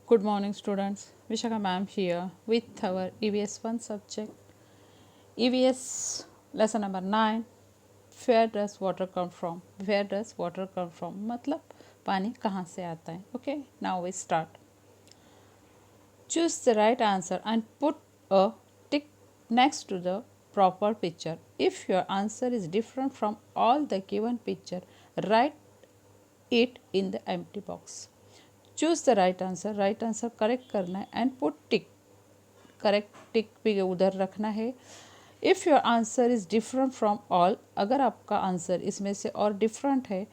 Good morning, students. Vishaka ma'am here with our EVS 1 subject. EVS lesson number 9. Where does water come from? Where does water come from? मतलब पानी कहाँ से आता है? Okay, now we start. Choose the right answer and put a tick next to the proper picture. If your answer is different from all the given picture, write it in the empty box. Choose the right answer correct करना है and put tick correct टिक भी उधर रखना है. If your answer is different from all, अगर आपका answer इसमें से और डिफरेंट है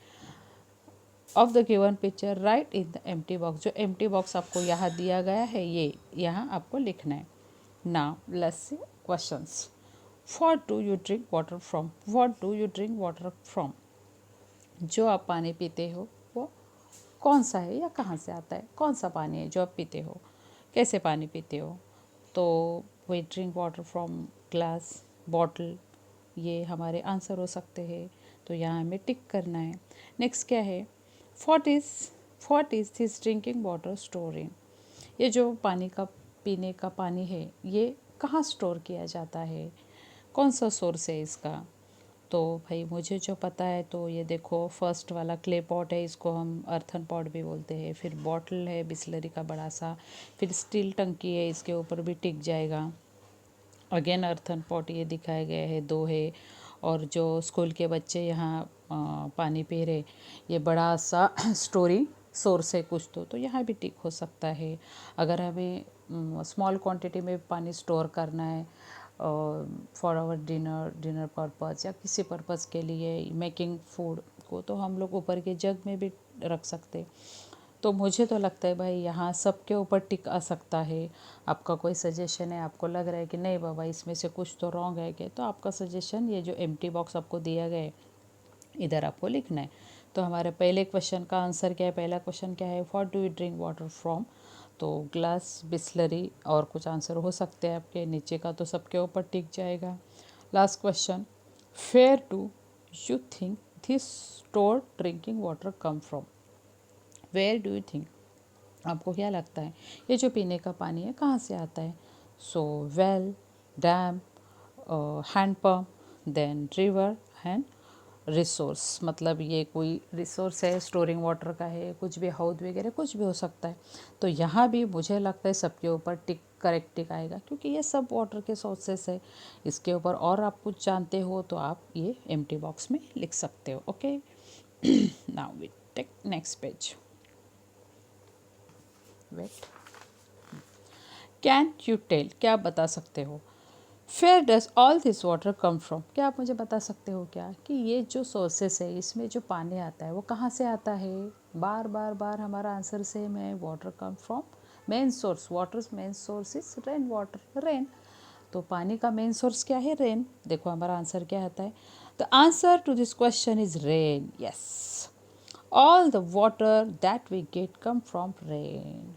of the given picture, right in the empty box. जो एम्प्टी बॉक्स आपको यहाँ दिया गया है ये यहाँ आपको लिखना है. Now let's see questions. What do you drink water from? What do you drink water from? जो आप पानी पीते हो वो कौन सा है या कहाँ से आता है? कौन सा पानी है जो आप पीते हो? कैसे पानी पीते हो? तो we drink water from glass, bottle, ये हमारे आंसर हो सकते हैं. तो यहाँ हमें टिक करना है. नेक्स्ट क्या है? What is this drinking water store in? ये जो पानी का पीने का पानी है ये कहाँ स्टोर किया जाता है? कौन सा सोर्स है इसका? तो भाई मुझे जो पता है तो ये देखो, फर्स्ट वाला क्ले पॉट है, इसको हम अर्थन पॉट भी बोलते हैं. फिर बॉटल है बिस्लरी का बड़ा सा. फिर स्टील टंकी है, इसके ऊपर भी टिक जाएगा. अगेन अर्थन पॉट ये दिखाया गया है, दो है. और जो स्कूल के बच्चे यहाँ पानी पी रहे, ये बड़ा सा स्टोरी सोर्स है कुछ तो यहाँ भी टिक हो सकता है. अगर हमें स्मॉल क्वांटिटी में पानी स्टोर करना है फॉर आवर डिनर पर्पज़ या किसी पर्पज़ के लिए मेकिंग फूड को, तो हम लोग ऊपर के जग में भी रख सकते. तो मुझे तो लगता है भाई यहाँ सबके ऊपर टिक आ सकता है. आपका कोई सजेशन है, आपको लग रहा है कि नहीं बाबा इसमें से कुछ तो रॉन्ग है क्या, तो आपका सजेशन ये जो एम्प्टी बॉक्स आपको दिया गया है इधर आपको लिखना है. तो हमारे पहले क्वेश्चन का आंसर क्या है? पहला क्वेश्चन क्या है? What do you drink water from? तो ग्लास, बिस्लरी और कुछ आंसर हो सकते हैं आपके. नीचे का तो सबके ऊपर टिक जाएगा. Last question, where do you think this store drinking water come from? Where do you think, आपको क्या लगता है ये जो पीने का पानी है कहाँ से आता है? So well, dam, hand pump, then river and resource. मतलब ये कोई रिसोर्स है, स्टोरिंग वाटर का है, कुछ भी हौद वगैरह कुछ भी हो सकता है. तो यहाँ भी मुझे लगता है सबके ऊपर टिक करेक्ट टिक आएगा क्योंकि ये सब वाटर के सोर्सेस है. इसके ऊपर और आप कुछ जानते हो तो आप ये एम्प्टी बॉक्स में लिख सकते हो. Okay, now we take next page. Wait, can you tell, क्या आप बता सकते हो? Where does all this water come from? क्या आप मुझे बता सकते हो क्या कि ये जो सोर्सेस है इसमें जो पानी आता है वो कहाँ से आता है? बार बार बार हमारा आंसर सेम है, water come from main source. Water main source is rain water, rain. तो पानी का मेन सोर्स क्या है? रेन. देखो हमारा आंसर क्या आता है? The answer to this question is rain. Yes, all the water that we get come from rain.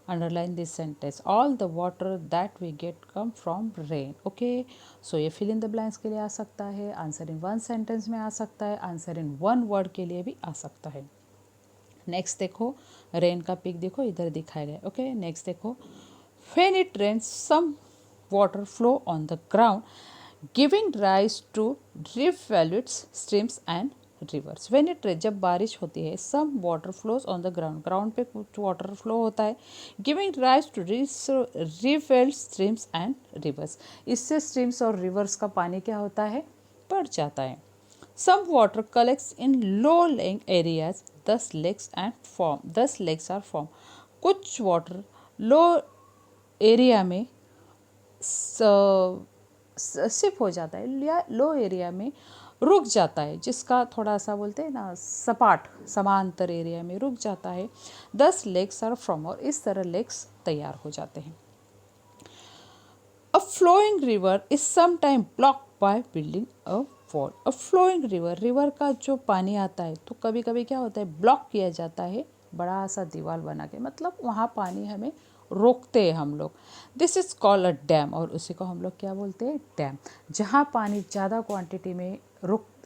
Underline this sentence, all the water that we get come from rain. Okay, so ये fill in the blanks के लिए आ सकता है, answer in one sentence में आ सकता है, answer in one word के लिए भी आ सकता है. नेक्स्ट देखो, रेन का पिक देखो इधर दिखाया गया. ओके, नेक्स्ट देखो, when it rains some water flow on the ground giving rise to rivulets, streams and rivers. When it rain, जब बारिश होती है, some water flows on the ground, ground पे कुछ वाटर फ्लो होता है. Giving rise to rivulets, streams and rivers. इससे streams और रिवर्स का पानी क्या होता है? बढ़ जाता है. Some water collects in low lying areas, thus lakes and form, 10 lakes are form. कुछ वाटर लो एरिया में सिप हो जाता है या लो एरिया में रुक जाता है, जिसका थोड़ा सा बोलते हैं ना सपाट समांतर एरिया में रुक जाता है. 10 लेक्स आर फ्रॉम, और इस तरह लेक्स तैयार हो जाते हैं. A flowing river is sometime blocked by building a wall. A flowing river, river का जो पानी आता है तो कभी कभी क्या होता है? ब्लॉक किया जाता है बड़ा सा दीवार बना के, मतलब वहाँ पानी हमें रोकते हैं हम लोग. This is called a dam, और उसी को हम लोग क्या बोलते हैं? डैम. जहाँ पानी ज़्यादा क्वांटिटी में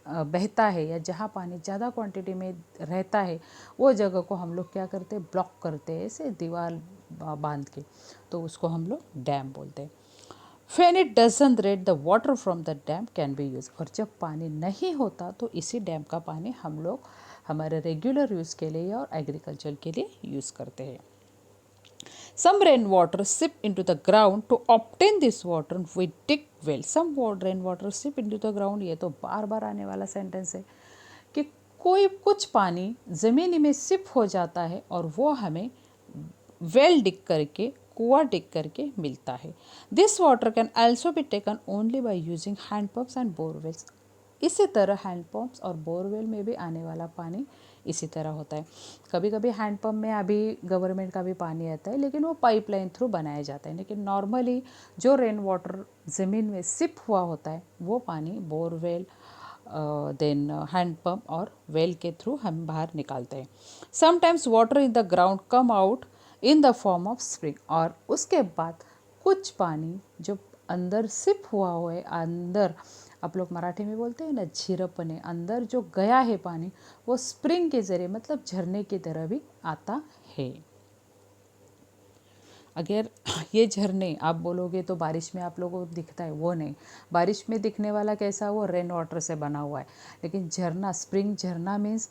बहता है या जहाँ पानी ज़्यादा क्वांटिटी में रहता है वो जगह को हम लोग क्या करते हैं? ब्लॉक करते हैं, ऐसे दीवार बांध के, तो उसको हम लोग डैम बोलते हैं। When it doesn't rain, the water from the dam can be used। और जब पानी नहीं होता तो इसी डैम का पानी हम लोग हमारे रेगुलर यूज़ के लिए और एग्रीकल्चर के लिए यूज़ करते हैं। Some rainwater seep into the ground। To obtain this water, we dig well। Some rainwater seep into the ground। ये तो बार बार आने वाला सेंटेंस है कि कोई कुछ पानी ज़मीन में सिप हो जाता है और वो हमें वेल डिग करके, कुआं डिग करके मिलता है। This water can also be taken only by using handpumps and borewells. इसी तरह हैंडपम्प्स और बोरवेल में भी आने वाला पानी इसी तरह होता है। कभी कभी हैंडपम्प में अभी गवर्नमेंट का भी पानी आता है, लेकिन वो पाइपलाइन थ्रू बनाया जाता है। लेकिन नॉर्मली जो रेन वाटर ज़मीन में सिप हुआ होता है वो पानी बोरवेल देन हैंडपम्प और वेल के थ्रू हम बाहर निकालते हैं। Sometimes water in the ground come out in the form of spring. और उसके बाद कुछ पानी जो अंदर सिप हुआ है, अंदर आप लोग मराठी में बोलते हैं ना झिरपने, अंदर जो गया है पानी, वो स्प्रिंग के ज़रिए मतलब झरने की तरह भी आता है। अगर ये झरने आप बोलोगे तो बारिश में आप लोगों को दिखता है, वो नहीं। बारिश में दिखने वाला कैसा, वो रेन वाटर से बना हुआ है। लेकिन झरना, स्प्रिंग झरना मीन्स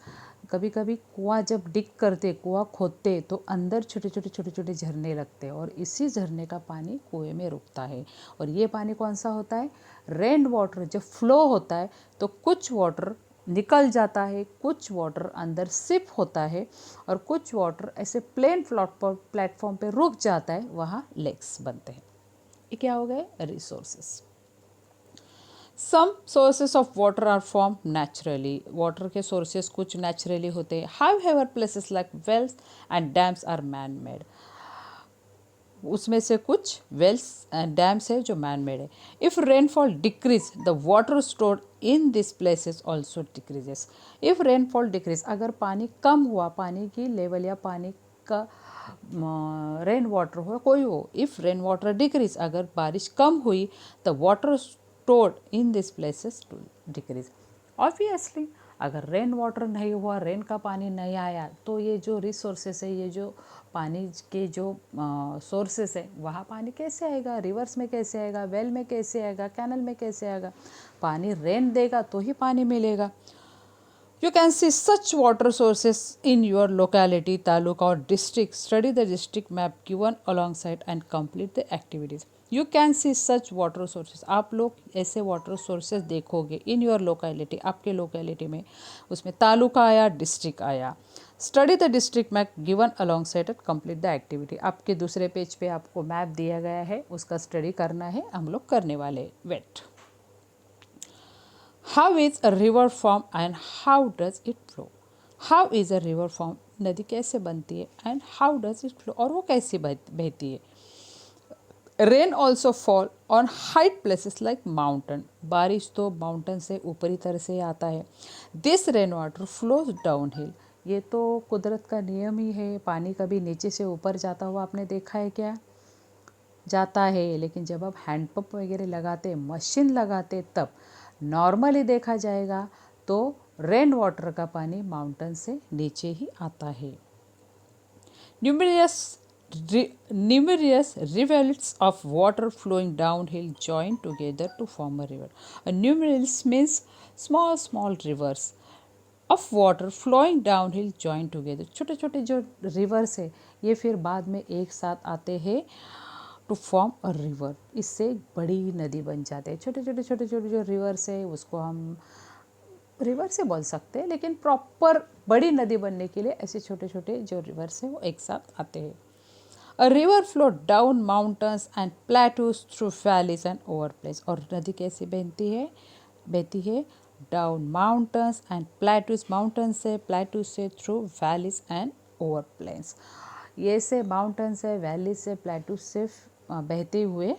कभी कभी कुआं जब डिग करते, कुआं खोदते तो अंदर छोटे छोटे छोटे छोटे झरने लगते हैं और इसी झरने का पानी कुएं में रुकता है। और ये पानी कौन सा होता है, रेन वाटर। जब फ्लो होता है तो कुछ वाटर निकल जाता है, कुछ वाटर अंदर सिप होता है और कुछ वाटर ऐसे प्लेन प्लेटफॉर्म पे रुक जाता है, वहाँ लेक्स बनते हैं। ये क्या हो गए, resources. Some sources of water are form naturally. Water के सोर्सेस कुछ नेचुरली होते हैं। However places like wells and dams are man made. उसमें से कुछ वेल्स एंड डैम्स है जो मैन मेड है। If rainfall decrease, the water stored in this places also decreases. If rainfall decrease, अगर पानी कम हुआ, पानी की लेवल या पानी का रेन वाटर हो कोई हो, इफ़ रेन वाटर डिक्रीज, अगर बारिश कम हुई, the water stored in this places to decrease. Obviously अगर रेन वाटर नहीं हुआ, रेन का पानी नहीं आया, तो ये जो रिसोर्सेस है, ये जो पानी के जो सोर्सेस है, वहाँ पानी कैसे आएगा, रिवर्स में कैसे आएगा, वेल में कैसे आएगा, कैनल में कैसे आएगा। पानी रेन देगा तो ही पानी मिलेगा। You can see such water sources in your locality, taluka or district. Study the district map given alongside and complete the activities. You can see such water sources। आप लोग ऐसे water sources देखोगे in your locality, आपके locality में, उसमें तालुका आया, district आया। Study the district map given alongside and complete the activity. आपके दूसरे पेज पे आपको मैप दिया गया है, उसका स्टडी करना है, हम लोग करने वाले wait. How is a river form and how does it flow. How is a river form, नदी कैसे बनती है, and how does it flow, और वो कैसे बहती है। Rain also fall on height places like mountain. बारिश तो माउंटेन से ऊपरी तरह से आता है। This rain water flows down hill. ये तो कुदरत का नियम ही है। पानी कभी नीचे से ऊपर जाता हुआ आपने देखा है क्या, जाता है। लेकिन जब आप हैंडपम्प वगैरह लगाते, मशीन लगाते, तब नॉर्मली देखा जाएगा तो रेन वाटर का पानी माउंटेन से नीचे ही आता है। Numerous rivulets of water flowing downhill join together to form a river। A numerous means small rivers of water flowing downhill join together। छोटे छोटे जो रिवर्स है ये फिर बाद में एक साथ आते हैं टू फॉर्म अ रिवर। इससे बड़ी नदी बन जाते हैं। छोटे छोटे जो रिवर्स है उसको हम रिवर से बोल सकते हैं, लेकिन प्रॉपर बड़ी नदी बनने के लिए ऐसे छोटे छोटे जो रिवर्स हैं वो एक साथ आते हैं। A river flow down mountains and plateaus through valleys and over plains. और नदी कैसे बहती है down mountains and plateaus, mountain से, प्लेटूज से, through valleys and over plains. ये से माउंटेन से, वैली से, प्लेटूज से बहते हुए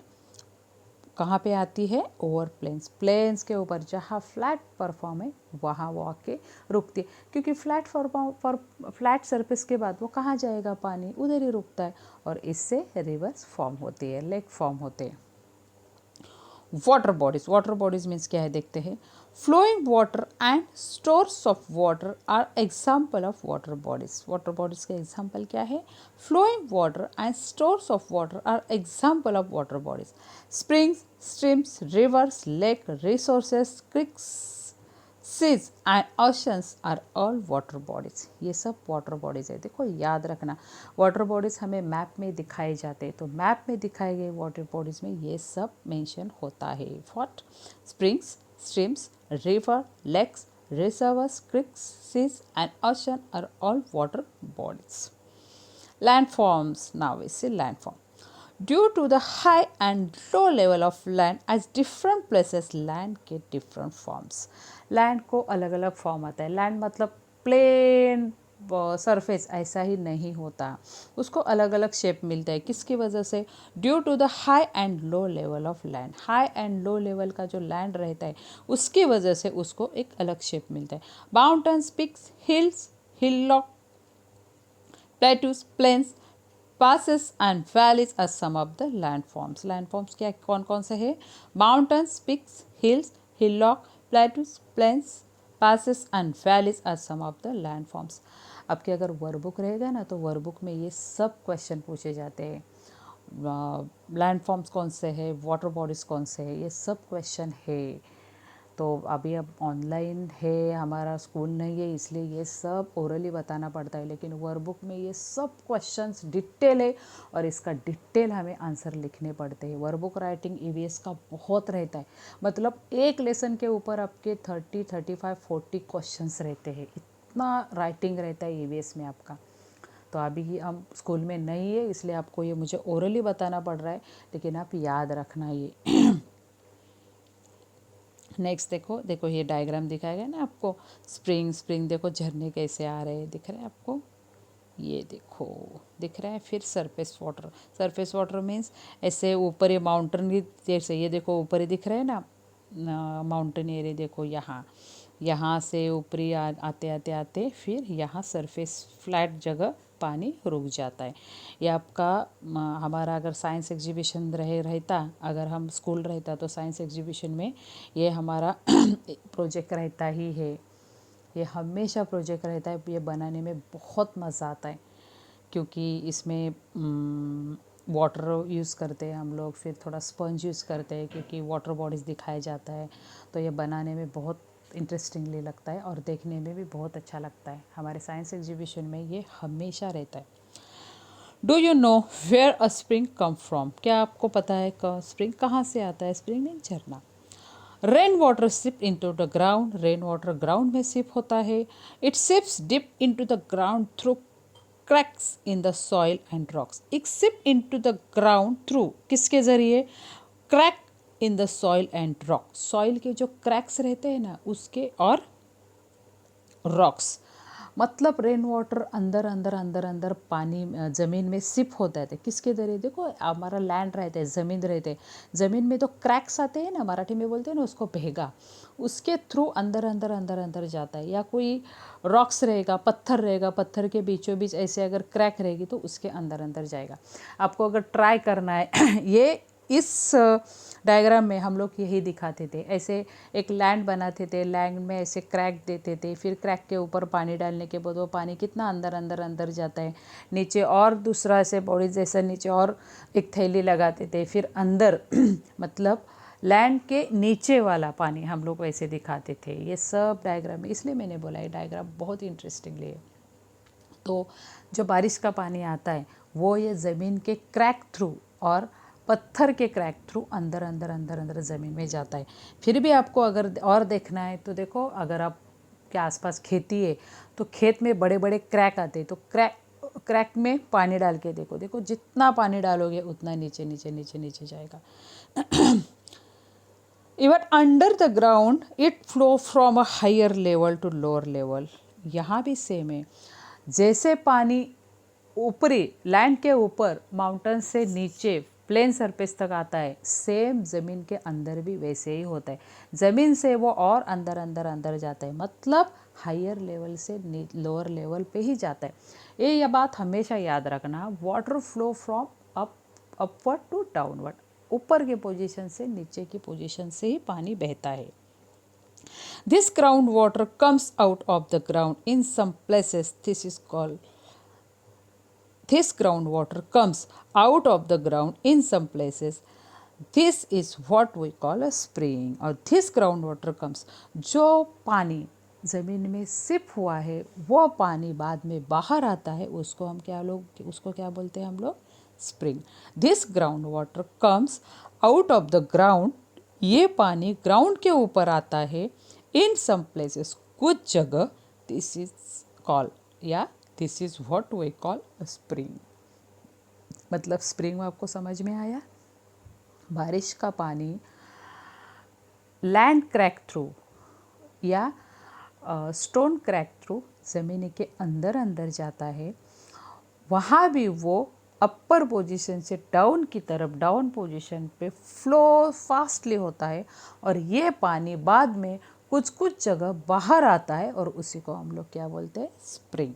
कहाँ पे आती है, ओवर प्लेन्स। प्लेन्स के ऊपर जहाँ फ्लैट परफॉर्म है वहाँ वो आके रुकती है, क्योंकि फ्लैट सरफेस के बाद वो कहाँ जाएगा, पानी उधर ही रुकता है और इससे रिवर्स फॉर्म होती है, लेक फॉर्म होते हैं। वाटर बॉडीज मीन्स क्या है देखते हैं. Flowing water and stores of water are example of water bodies. Water bodies का एग्जाम्पल क्या है? Flowing water and stores of water are example of water bodies. Springs, streams, rivers, lake, resources, creeks, seas and oceans are all water bodies. ये सब water bodies है. देखो याद रखना, water bodies हमें मैप में दिखाए जाते हैं, तो मैप में दिखाए गए वाटर बॉडीज में ये सब मेंशन होता है. What? Springs, streams, river, lakes, reservoirs, creeks, seas and ocean are all water bodies. Landforms. Now we see landform. Due to the high and low level of land at different places, land get different forms. Land को अलग अलग form आता है. Land मतलब plane surface ऐसा ही नहीं होता, उसको अलग अलग शेप मिलता है. किसकी वजह से? Due to the high and low level of land. High and low level का जो लैंड रहता है उसकी वजह से उसको एक अलग शेप मिलता है. Mountains, peaks, hills, hillock, plateaus, plains, passes and valleys are some of the landforms. Landforms क्या कौन कौन से है? Mountains, peaks, hills, hillock, plateaus, plains, passes and valleys are some of the landforms. अब कि अगर वर्कबुक रहेगा ना तो वर्कबुक में ये सब क्वेश्चन पूछे जाते हैं. लैंडफॉर्म्स कौन से है, वाटर बॉडीज़ कौन से है, ये सब क्वेश्चन है. तो अभी अब ऑनलाइन है, हमारा स्कूल नहीं है, इसलिए ये सब ओरली बताना पड़ता है. लेकिन वर्कबुक में ये सब क्वेश्चंस डिटेल है और इसका डिटेल हमें आंसर लिखने पड़ते हैं. वर्कबुक राइटिंग ईवीएस का बहुत रहता है. मतलब एक लेसन के ऊपर आपके 30, 35, 40 क्वेश्चंस रहते हैं. इतना राइटिंग रहता है ईवीएस में आपका. तो अभी हम स्कूल में नहीं है इसलिए आपको ये मुझे ओरली बताना पड़ रहा है, लेकिन आप याद रखना ये. नेक्स्ट देखो, देखो ये डायग्राम दिखाया गया ना आपको. स्प्रिंग देखो झरने कैसे आ रहे हैं, दिख रहे हैं आपको? ये देखो दिख रहा है. फिर सरफेस वाटर मीन्स ऐसे ऊपर ये माउंटेन की जैसे, ये देखो ऊपर ही दिख रहे हैं ना माउंटेन एरिया. देखो यहाँ से ऊपरी आते आते आते फिर यहाँ सरफेस फ्लैट जगह पानी रुक जाता है. ये आपका हमारा अगर साइंस एग्जीबिशन रहता, अगर हम स्कूल रहता तो साइंस एग्जीबिशन में ये हमारा प्रोजेक्ट रहता ही है. ये हमेशा प्रोजेक्ट रहता है. ये बनाने में बहुत मज़ा आता है क्योंकि इसमें वाटर यूज़ करते हैं हम लोग, फिर थोड़ा स्पंज यूज़ करते हैं क्योंकि वाटर बॉडीज़ दिखाया जाता है. तो ये बनाने में बहुत इंटरेस्टिंगली लगता है और देखने में भी बहुत अच्छा लगता है. हमारे साइंस एग्जीबिशन में ये हमेशा रहता है. Do you know where a spring come from? क्या आपको पता है स्प्रिंग कहाँ से आता है? स्प्रिंग मीन झरना. Rain water seep into the ground. Rain water ground में सिप होता है. It seeps deep into the ground through cracks in the soil and rocks. It seep into the ground through किसके ज़रिए? Crack in the soil and rock. Soil के जो cracks रहते हैं ना उसके, और रॉक्स. मतलब रेन वाटर अंदर अंदर अंदर अंदर पानी ज़मीन में सिप होता है. किसके जरिए? देखो हमारा लैंड रहता है, ज़मीन रहते हैं, ज़मीन में तो क्रैक्स आते हैं ना, मराठी में बोलते हैं ना उसको भेगा, उसके थ्रू अंदर अंदर अंदर अंदर जाता है. या कोई रॉक्स रहेगा, पत्थर रहेगा, पत्थर के बीचों बीच ऐसे अगर क्रैक रहेगी तो उसके अंदर अंदर जाएगा. आपको अगर ट्राई करना है ये इस डायग्राम में हम लोग यही दिखाते थे. ऐसे एक लैंड बनाते थे, लैंड में ऐसे क्रैक देते थे, फिर क्रैक के ऊपर पानी डालने के बाद वो पानी कितना अंदर अंदर अंदर जाता है नीचे, और दूसरा ऐसे बॉडी जैसा नीचे और एक थैली लगाते थे, फिर अंदर मतलब लैंड के नीचे वाला पानी हम लोग वैसे दिखाते थे. ये सब डायग्राम, इसलिए मैंने बोला ये डायग्राम बहुत इंटरेस्टिंगली है. तो जो बारिश का पानी आता है वो ये ज़मीन के क्रैक थ्रू और पत्थर के क्रैक थ्रू अंदर अंदर अंदर अंदर ज़मीन में जाता है. फिर भी आपको अगर और देखना है तो देखो, अगर आप के आसपास खेती है तो खेत में बड़े बड़े क्रैक आते हैं, तो क्रैक में पानी डाल के देखो, देखो जितना पानी डालोगे उतना नीचे नीचे नीचे नीचे जाएगा. Even under the ground it flow from a higher level to lower level. यहाँ भी सेम है. जैसे पानी ऊपरी लैंड के ऊपर माउंटेन से नीचे प्लेन सरफेस तक आता है, सेम ज़मीन के अंदर भी वैसे ही होता है. ज़मीन से वो और अंदर अंदर अंदर जाता है, मतलब हायर लेवल से लोअर लेवल पे ही जाता है. ये बात हमेशा याद रखना. Water flow from upward to downward. ऊपर के पोजीशन से नीचे की पोजीशन से ही पानी बहता है। This ground water comes out of the ground in some places, this groundwater comes out of the ground in some places. This is what we call a spring. और this groundwater comes, जो पानी ज़मीन में SIP हुआ है वो पानी बाद में बाहर आता है, उसको क्या बोलते हैं हम लोग? Spring. This ground water comes out of the ground, ये पानी ग्राउंड के ऊपर आता है। इन सम प्लेसेस, कुछ जगह, दिस इज कॉल या this is what we call a spring. मतलब स्प्रिंग आपको समझ में आया? बारिश का पानी लैंड क्रैक थ्रू या स्टोन क्रैक थ्रू ज़मीन के अंदर अंदर जाता है, वहाँ भी वो अपर पोजीशन से डाउन की तरफ, डाउन पोजीशन पे फ्लो फास्टली होता है और ये पानी बाद में कुछ कुछ जगह बाहर आता है और उसी को हम लोग क्या बोलते हैं? Spring.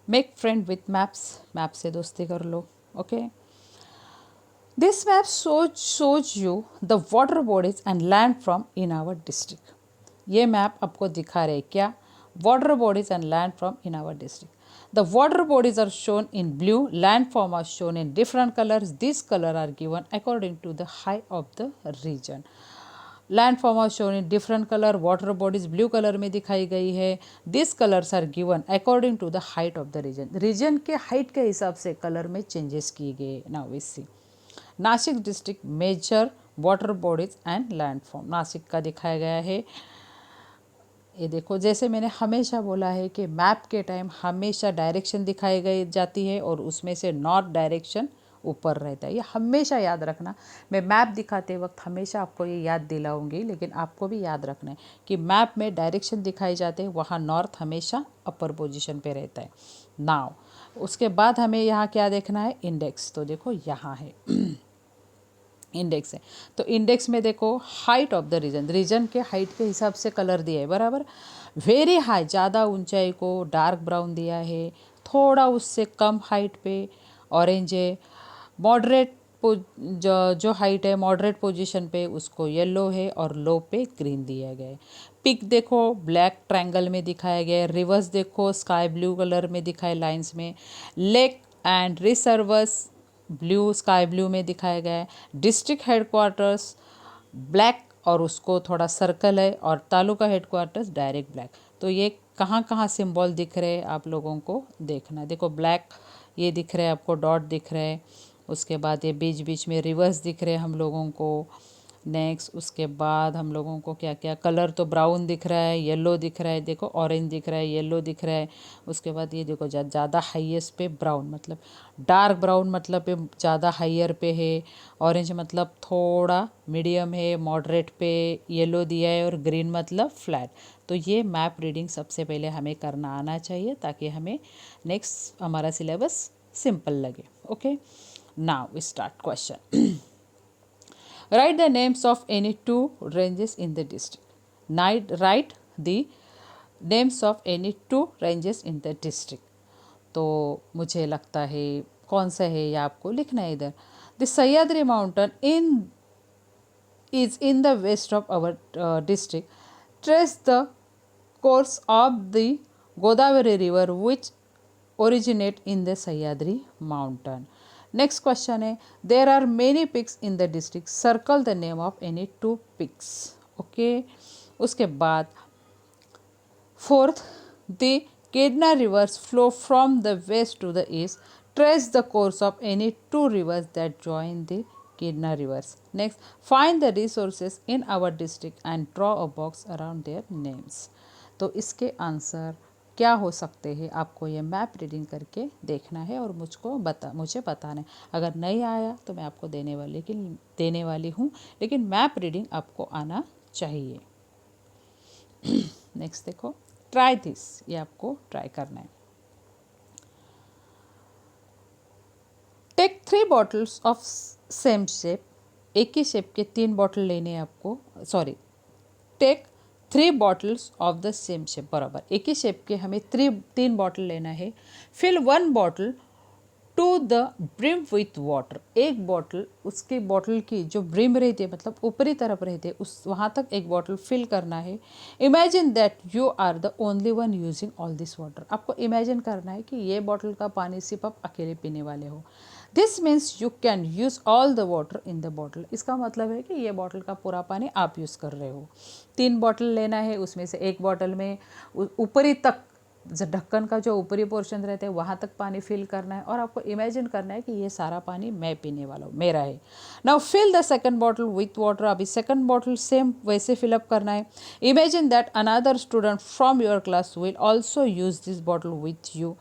Make friend with maps, map से दोस्ती कर लो। Okay, this map shows you the water bodies and landform in our district. ये मैप आपको दिखा रहे क्या? Water bodies and landform in our district. The water bodies are shown in blue, landform are shown in different colors. These colors are given according to the height of the region. Landform are shown in different colour, water bodies blue colour में दिखाई गई है. This colours are given according to the height of the region. Region के height के हिसाब से colour में changes किए गए. Now we see Nashik district major water bodies and landform. Nashik का दिखाया गया है. ये देखो, जैसे मैंने हमेशा बोला है कि मैप के टाइम हमेशा डायरेक्शन दिखाई गई जाती है और उसमें से नॉर्थ डायरेक्शन ऊपर रहता है. ये हमेशा याद रखना. मैं मैप दिखाते वक्त हमेशा आपको ये याद दिलाऊंगी, लेकिन आपको भी याद रखना है कि मैप में डायरेक्शन दिखाए जाते हैं, वहाँ नॉर्थ हमेशा अपर पोजीशन पे रहता है. नाउ उसके बाद हमें यहाँ क्या देखना है? इंडेक्स. तो देखो यहाँ है इंडेक्स है. तो इंडेक्स में देखो height of the region, region के हाइट के हिसाब से कलर दिया है बराबर. वेरी हाई, ज़्यादा ऊंचाई को डार्क ब्राउन दिया है. थोड़ा उससे कम हाइट पे ऑरेंज है. मॉडरेट जो हाइट है मॉडरेट पोजीशन पे उसको येलो है और लो पे ग्रीन दिया गया है. पिक देखो ब्लैक ट्रायंगल में दिखाया गया है. रिवर्स देखो स्काई ब्लू कलर में दिखाए लाइंस में. Lake and reservoirs blue sky blue में दिखाया गया है. डिस्ट्रिक्ट हेडक्वार्टर्स ब्लैक और उसको थोड़ा सर्कल है, और तालुका हेडक्वार्टर्स डायरेक्ट ब्लैक. तो ये कहाँ कहाँ सिंबल दिख रहे हैं आप लोगों को देखना. देखो ब्लैक ये दिख रहे हैं आपको, डॉट दिख रहे हैं. उसके बाद ये बीच बीच में रिवर्स दिख रहे हैं हम लोगों को. नेक्स्ट उसके बाद हम लोगों को क्या क्या कलर, तो ब्राउन दिख रहा है, येलो दिख रहा है, देखो ऑरेंज दिख रहा है, येलो दिख रहा है. उसके बाद ये देखो ज़्यादा हाईएस्ट पे ब्राउन, मतलब डार्क ब्राउन मतलब पे ज़्यादा हाइयर पे है. ऑरेंज मतलब थोड़ा मीडियम है. मॉडरेट पे येलो दिया है और ग्रीन मतलब फ्लैट. तो ये मैप रीडिंग सबसे पहले हमें करना आना चाहिए ताकि हमें नेक्स्ट हमारा सिलेबस सिंपल लगे. Okay, now we start question. Write the names of any two ranges in the district. Write the names of any two ranges in the district. तो मुझे लगता है कौन सा है ये आपको लिखना है इधर. The Sahyadri mountain is in the west of our district. Trace the course of the Godavari river which originate in the Sahyadri mountain. Next question है, there are many peaks in the district. Circle the name of any two peaks. Okay. उसके बाद fourth, the Kedna rivers flow from the west to the east. Trace the course of any two rivers that join the Kedna rivers. Next, find the resources in our district and draw a box around their names. तो इसके answer क्या हो सकते हैं आपको ये map reading करके देखना है और मुझे बताना है. अगर नहीं आया तो मैं आपको देने वाली हूँ, लेकिन मैप रीडिंग आपको आना चाहिए. नेक्स्ट देखो, ट्राई दिस, ये आपको ट्राई करना है. Take 3 bottles of same shape. एक ही शेप के 3 बॉटल लेने हैं आपको. Take 3 bottles of the same shape, बराबर एक ही शेप के हमें 3 बॉटल लेना है। Fill 1 bottle to the brim with water, एक बॉटल उसकी बॉटल की जो ब्रिम रहती है मतलब ऊपरी तरफ रहती है उस वहाँ तक एक बॉटल फिल करना है। Imagine that you are the only one using all this water, आपको इमेजिन करना है कि ये बॉटल का पानी सिर्फ आप अकेले पीने वाले हो। This means you can use all the water in the bottle, इसका मतलब है कि ये बॉटल का पूरा पानी आप यूज़ कर रहे हो। 3 बॉटल लेना है, उसमें से एक बॉटल में ऊपरी तक ढक्कन का जो ऊपरी पोर्शन रहता है वहाँ तक पानी फिल करना है और आपको इमेजिन करना है कि ये सारा पानी मैं पीने वाला हूँ, मेरा है। Now fill the second bottle with water, अभी सेकंड बॉटल सेम वैसे फिलअप करना है। Imagine that another student from your class will also use this bottle with you,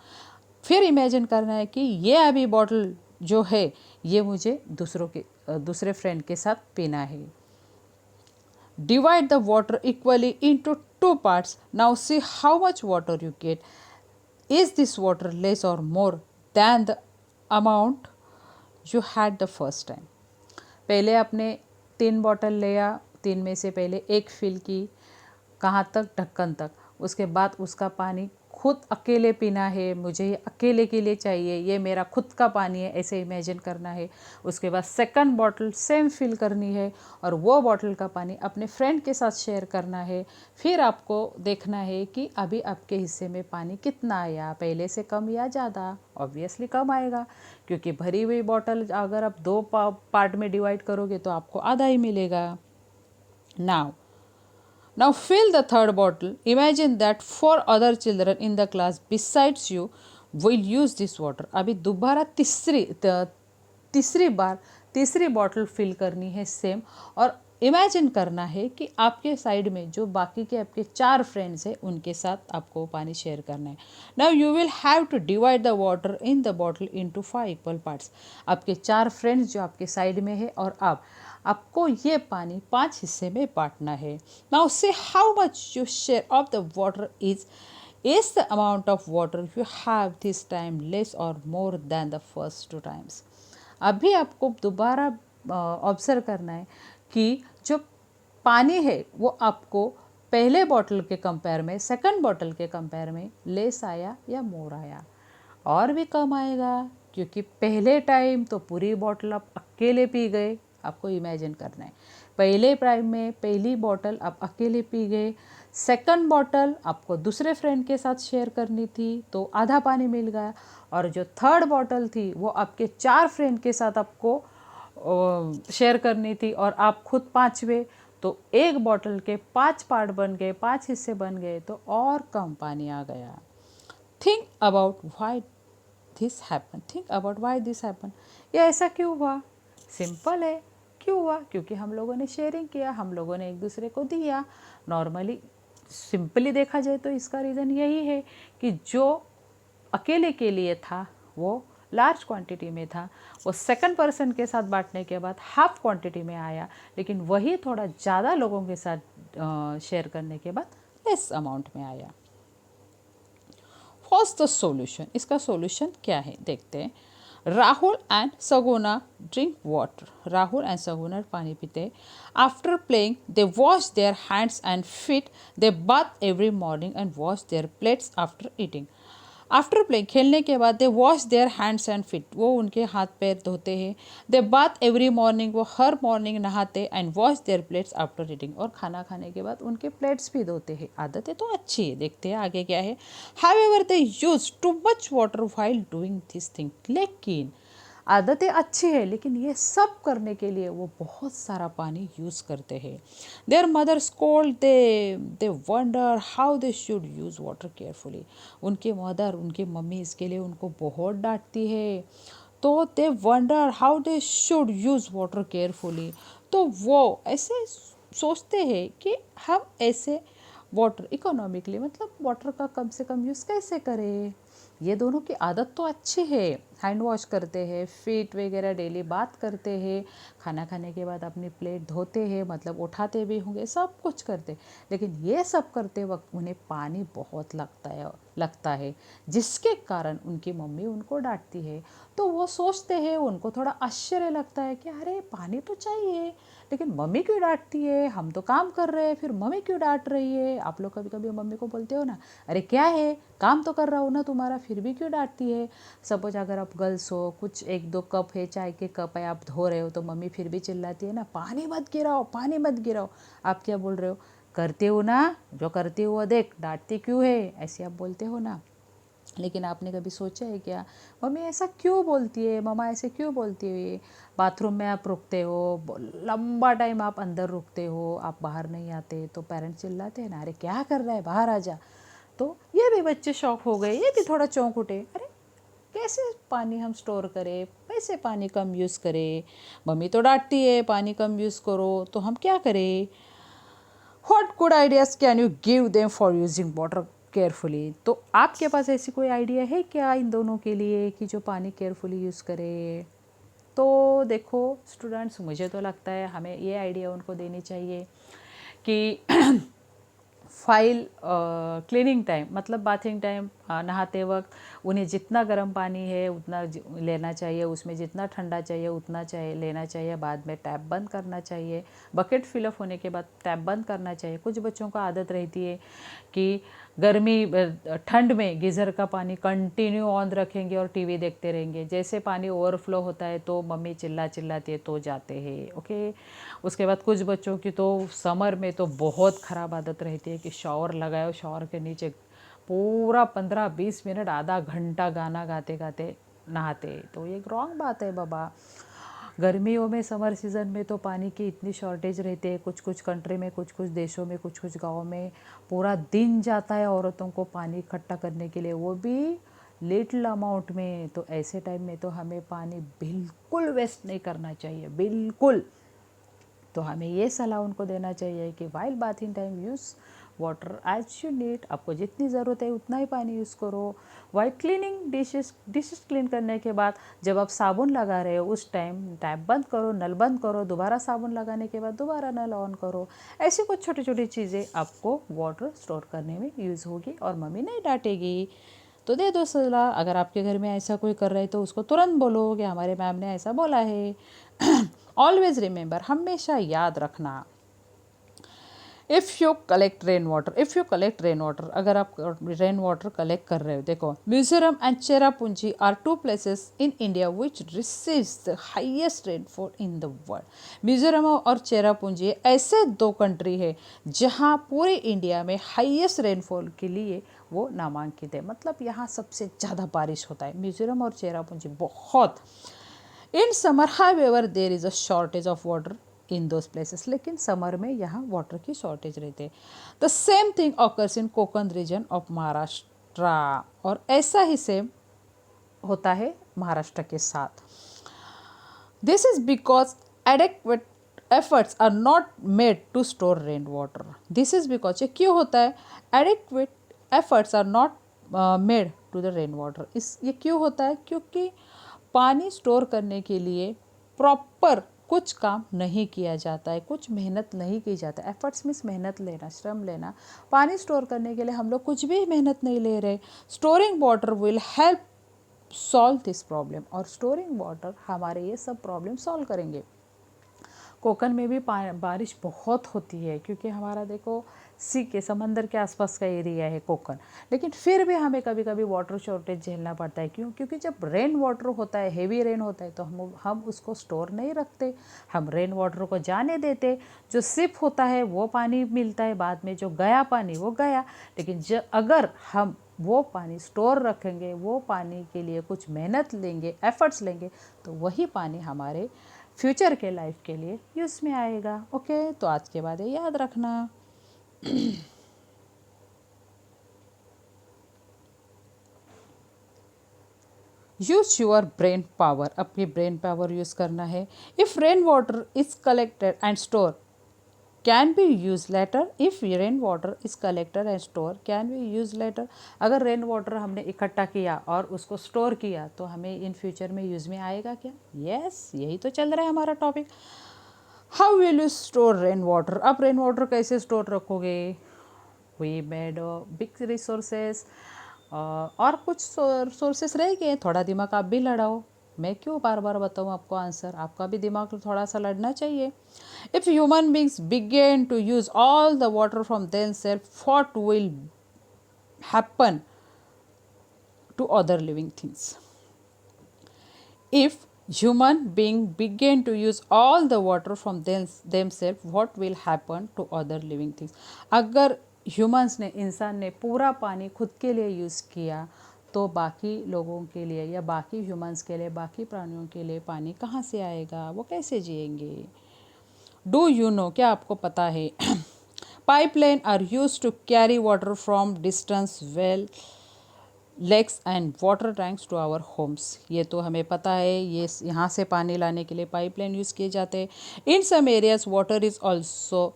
फिर इमेजिन करना है कि ये अभी बॉटल जो है ये मुझे दूसरे फ्रेंड के साथ पीना है। Divide the water equally into 2 parts. Now see how much water you get. Is this water less or more than the amount you had the first time? पहले आपने 3 बॉटल लिया, 3 में से पहले एक फिल की, कहाँ तक, ढक्कन तक। उसके बाद उसका पानी खुद अकेले पीना है, मुझे ये अकेले के लिए चाहिए, ये मेरा खुद का पानी है, ऐसे इमेजिन करना है। उसके बाद सेकंड बॉटल सेम फिल करनी है और वो बॉटल का पानी अपने फ्रेंड के साथ शेयर करना है। फिर आपको देखना है कि अभी आपके हिस्से में पानी कितना आया, पहले से कम या ज़्यादा। ऑब्वियसली कम आएगा क्योंकि भरी हुई बॉटल अगर आप 2 पार्ट में डिवाइड करोगे तो आपको आधा ही मिलेगा। Now fill the third bottle. Imagine that 4 other children in the class besides you will use this water. अभी दोबारा तीसरी बॉटल फिल करनी है सेम और इमेजिन करना है कि आपके साइड में जो बाकी के आपके 4 फ्रेंड्स हैं उनके साथ आपको पानी शेयर करना है। Now you will have to divide the water in the bottle into 5 equal parts. आपके 4 फ्रेंड्स जो आपके साइड में है और आपको ये पानी 5 हिस्से में बांटना है। नाउ से how much you share of the water is the amount of water you have this time less or more than the first 2 times? अभी आपको दोबारा ऑब्जर्व करना है कि जो पानी है वो आपको पहले बॉटल के कंपेयर में, सेकंड बॉटल के कंपेयर में लेस आया या मोर आया, और भी कम आएगा क्योंकि पहले टाइम तो पूरी बॉटल आप अकेले पी गए। आपको इमेजिन करना है पहले टाइम में पहली बॉटल आप अकेले पी गए, सेकंड बॉटल आपको दूसरे फ्रेंड के साथ शेयर करनी थी तो आधा पानी मिल गया, और जो थर्ड बॉटल थी वो आपके 4 फ्रेंड के साथ आपको शेयर करनी थी और आप खुद 5वें, तो एक बॉटल के 5 पार्ट बन गए, 5 हिस्से बन गए तो और कम पानी आ गया। Think about why this happen. ये ऐसा क्यों हुआ? सिंपल है, क्यों हुआ? क्योंकि हम लोगों ने शेयरिंग किया, हम लोगों ने एक दूसरे को दिया। नॉर्मली सिंपली देखा जाए तो इसका रीज़न यही है कि जो अकेले के लिए था वो लार्ज क्वांटिटी में था, वो सेकंड पर्सन के साथ बांटने के बाद हाफ क्वांटिटी में आया, लेकिन वही थोड़ा ज़्यादा लोगों के साथ शेयर करने के बाद लेस अमाउंट में आया। What's the solution? इसका सॉल्यूशन क्या है देखते हैं। Rahul and Saguna drink water. Rahul and Saguna पानी पीते। After playing they wash their hands and feet, they bath every morning and wash their plates after eating. After playing खेलने के बाद they wash their hands and feet, वो उनके हाथ पैर धोते हैं। दे बाथ एवरी मॉर्निंग, वो हर मॉर्निंग नहाते। And wash their plates after eating, और खाना खाने के बाद उनके प्लेट्स भी धोते हैं। आदतें तो अच्छी है, देखते हैं आगे क्या है। However they use too much water while doing this thing, लेकिन आदतें अच्छी है लेकिन ये सब करने के लिए वो बहुत सारा पानी यूज़ करते हैं। Their mother scold, they wonder how they should use water carefully. उनकी मम्मी इसके लिए उनको बहुत डांटती है, तो they wonder how they should use water carefully, तो वो ऐसे सोचते हैं कि हम ऐसे वाटर इकोनॉमिकली, मतलब वाटर का कम से कम यूज़ कैसे करें। ये दोनों की आदत तो अच्छी है, हैंड वॉश करते हैं, फीट वगैरह डेली बात करते हैं, खाना खाने के बाद अपनी प्लेट धोते हैं, मतलब उठाते भी होंगे, सब कुछ करते। लेकिन ये सब करते वक्त उन्हें पानी बहुत लगता है, जिसके कारण उनकी मम्मी उनको डांटती है। तो वो सोचते हैं, उनको थोड़ा आश्चर्य लगता है कि अरे पानी तो चाहिए, लेकिन मम्मी क्यों डांटती है, हम तो काम कर रहे हैं, फिर मम्मी क्यों डांट रही है। आप लोग कभी कभी मम्मी को बोलते हो ना, अरे क्या है, काम तो कर रहा हूँ ना तुम्हारा, फिर भी क्यों डांटती है। सपोज अगर आप गर्ल्स हो, कुछ 1-2 कप है, चाय के कप है, आप धो रहे हो, तो मम्मी फिर भी चिल्लाती है ना, पानी मत गिराओ, पानी मत गिराओ। आप क्या बोल रहे हो, करते हो ना, जो करती हो वो देख, डांटती क्यों है, ऐसे आप बोलते हो ना। लेकिन आपने कभी सोचा है क्या, मम्मी ऐसा क्यों बोलती है, मम्मा ऐसे क्यों बोलती है। बाथरूम में आप रुकते हो, लंबा टाइम आप अंदर रुकते हो, आप बाहर नहीं आते, तो पेरेंट्स चिल्लाते हैं ना, अरे क्या कर रहा है, बाहर आ जा। तो ये भी बच्चे शौक हो गए, ये भी थोड़ा चौंक उठे, अरे कैसे पानी हम स्टोर करें, कैसे पानी कम यूज़ करें, मम्मी तो डांटती है पानी कम यूज़ करो, तो हम क्या करें। What good ideas can you give them for using water carefully. तो आपके पास ऐसी कोई आइडिया है क्या इन दोनों के लिए कि जो पानी केयरफुली यूज़ करे। तो देखो स्टूडेंट्स, मुझे तो लगता है हमें ये आइडिया उनको देनी चाहिए कि फाइल क्लीनिंग टाइम, मतलब बाथिंग टाइम, नहाते वक्त उन्हें जितना गर्म पानी है उतना लेना चाहिए, उसमें जितना ठंडा चाहिए उतना चाहिए लेना चाहिए, बाद में टैप बंद करना चाहिए, बकेट फिलअप होने के बाद टैप बंद करना चाहिए। कुछ बच्चों को आदत रहती है कि ठंड में गीज़र का पानी कंटिन्यू ऑन रखेंगे और टीवी देखते रहेंगे, जैसे पानी ओवरफ्लो होता है तो मम्मी चिल्लाती है तो जाते हैं। ओके, उसके बाद कुछ बच्चों की तो समर में तो बहुत ख़राब आदत रहती है कि शॉवर लगाओ, शॉवर के नीचे पूरा 15-20 मिनट, आधा घंटा गाना गाते गाते नहाते। तो ये रॉन्ग बात है बाबा। गर्मियों में, समर सीज़न में तो पानी की इतनी शॉर्टेज रहती है, कुछ कुछ कंट्री में, कुछ कुछ देशों में, कुछ कुछ गाँव में पूरा दिन जाता है औरतों को पानी इकट्ठा करने के लिए, वो भी लिटिल अमाउंट में। तो ऐसे टाइम में तो हमें पानी बिल्कुल वेस्ट नहीं करना चाहिए, बिल्कुल। तो हमें ये सलाह उनको देना चाहिए कि while bathing time use water as you need, आपको जितनी ज़रूरत है उतना ही पानी यूज़ करो। वाइल क्लीनिंग डिशेस क्लीन करने के बाद जब आप साबुन लगा रहे हो उस टाइम टैप बंद करो, नल बंद करो, दोबारा साबुन लगाने के बाद दोबारा नल ऑन करो। ऐसी कुछ छोटी छोटी चीज़ें आपको वाटर स्टोर करने में यूज़ होगी और मम्मी नहीं डांटेगी। तो दे दो सलाह, अगर आपके घर में ऐसा कोई कर रहा है तो उसको तुरंत बोलो कि हमारे मैम ने ऐसा बोला है। ऑलवेज रिमेंबर, हमेशा याद रखना, if you collect rain water, अगर आप रेन वाटर कलेक्ट कर रहे हो, देखो Mizoram and Cherrapunji are 2 places in India which receives the highest rainfall in the world. Mizoram और चेरापूंजी ऐसे 2 कंट्री है जहाँ पूरे इंडिया में हाईएस्ट रेनफॉल के लिए वो नामांकित है, मतलब यहाँ सबसे ज़्यादा बारिश होता है, मिजोरम और चेरापूंजी बहुत। In summer however there is a shortage of water in those places, लेकिन समर में यहाँ वाटर की शॉर्टेज रहती है। The same thing occurs in Konkan region of Maharashtra, और ऐसा ही सेम होता है महाराष्ट्र के साथ। This is because adequate efforts are not made to store rain water. This is because, ये क्यों होता है, adequate efforts are not made to the rain water. ये क्यों होता है, क्योंकि पानी स्टोर करने के लिए प्रॉपर कुछ काम नहीं किया जाता है, कुछ मेहनत नहीं की जाता है। एफर्ट्स मीन्स मेहनत लेना, श्रम लेना। पानी स्टोर करने के लिए हम लोग कुछ भी मेहनत नहीं ले रहे। Storing water will help solve this problem, और स्टोरिंग वाटर हमारे ये सब प्रॉब्लम सॉल्व करेंगे। कोकन में भी बारिश बहुत होती है, क्योंकि हमारा देखो सी के समंदर के आसपास का एरिया है कोकन, लेकिन फिर भी हमें कभी कभी वाटर शॉर्टेज झेलना पड़ता है। क्यों, क्योंकि जब रेन वाटर होता है, हेवी रेन होता है, तो हम उसको स्टोर नहीं रखते, हम रेन वाटर को जाने देते। जो सिप होता है वो पानी मिलता है, बाद में जो गया पानी वो गया। लेकिन अगर हम वो पानी स्टोर रखेंगे, वो पानी के लिए कुछ मेहनत लेंगे, एफर्ट्स लेंगे, तो वही पानी हमारे फ्यूचर के लाइफ के लिए यूज़ में आएगा। ओके, तो आज के बाद ये याद रखना। यूज योर ब्रेन पावर, अपनी ब्रेन पावर यूज़ करना है। If rain water is collected and store can be use later if rain water is collected and store, can be use later, अगर रेन वाटर हमने इकट्ठा किया और उसको store किया तो हमें इन फ्यूचर में यूज में आएगा क्या? यस, यही तो चल रहा है हमारा topic. How will you store rain water, अब रेन वाटर कैसे स्टोर रखोगे? वी मेड बिग रिसोर्सेस, और कुछ सोर्सेस रह गए, थोड़ा दिमाग आप भी लड़ाओ। मैं क्यों बार बार बताऊँ आपको आंसर, आपका भी दिमाग थोड़ा सा लड़ना चाहिए। If human beings begin to use all the water from themselves, what will happen to other living things? If human being begin to use all the water from themselves, what will happen to other living things? अगर humans ने, इंसान ने पूरा पानी खुद के लिए use किया तो बाकी लोगों के लिए या बाकी ह्यूमंस के लिए, बाकी प्राणियों के लिए पानी कहाँ से आएगा? वो कैसे जिएंगे? डू यू नो, क्या आपको पता है? Pipeline are use to carry water from distance well lakes and water tanks to our homes, ये तो हमें पता है, ये यहाँ से पानी लाने के लिए पाइपलाइन यूज़ किए जाते हैं। In some areas water is also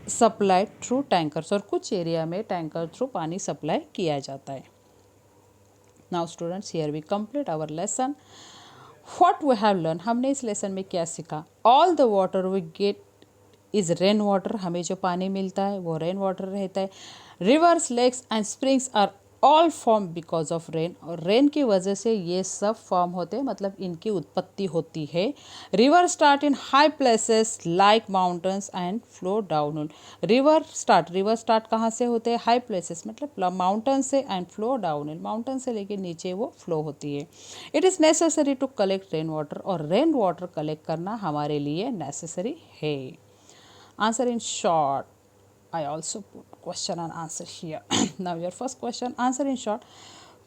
supplied through tankers, और कुछ एरिया में टैंकर थ्रू पानी सप्लाई किया जाता है। Now students, here we complete our lesson. What we have learn, हमने इस लेसन में क्या सीखा? All the water we get is rain water, हमें जो पानी मिलता है वो रेन वाटर रहता है। Rivers, lakes and springs are all form because of rain, और रेन की वजह से ये सब फॉर्म होते हैं, मतलब इनकी उत्पत्ति होती है। River start in high places like mountains and flow down. River start कहाँ से होते हैं? हाई प्लेसेस, मतलब माउंटेन से, एंड फ्लो डाउन, माउंटेन से लेके नीचे वो फ्लो होती है। It is necessary to collect rain water, और रेन वाटर कलेक्ट करना हमारे लिए नेसेसरी है। Answer in short. I also put question and answer here. Now your first question, answer in short.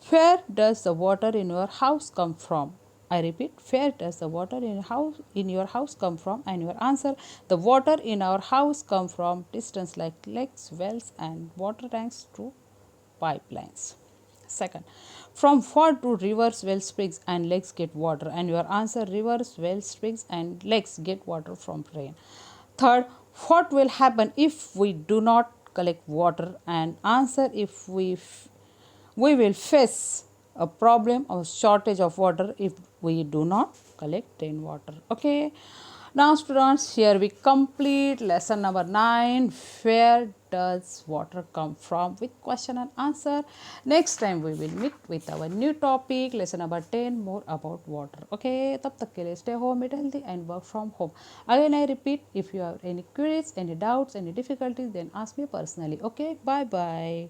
Where does the water in your house come from? I repeat, where does the water in your house come from? And your answer, the water in our house come from distance like lakes, wells and water tanks through pipelines. Second, from what do rivers, wells, springs and lakes get water? And your answer, rivers, wells, springs and lakes get water from rain. Third, what will happen if we do not collect water? And answer, if we will face a problem of shortage of water if we do not collect rainwater. Okay. Now students, here we complete lesson number 9. Where does water come from? With question and answer. Next time we will meet with our new topic, lesson number 10, more about water. Okay, tab tak ke liye stay home, eat healthy and work from home. Again I repeat, if you have any queries, any doubts, any difficulties, then ask me personally. Okay, bye bye.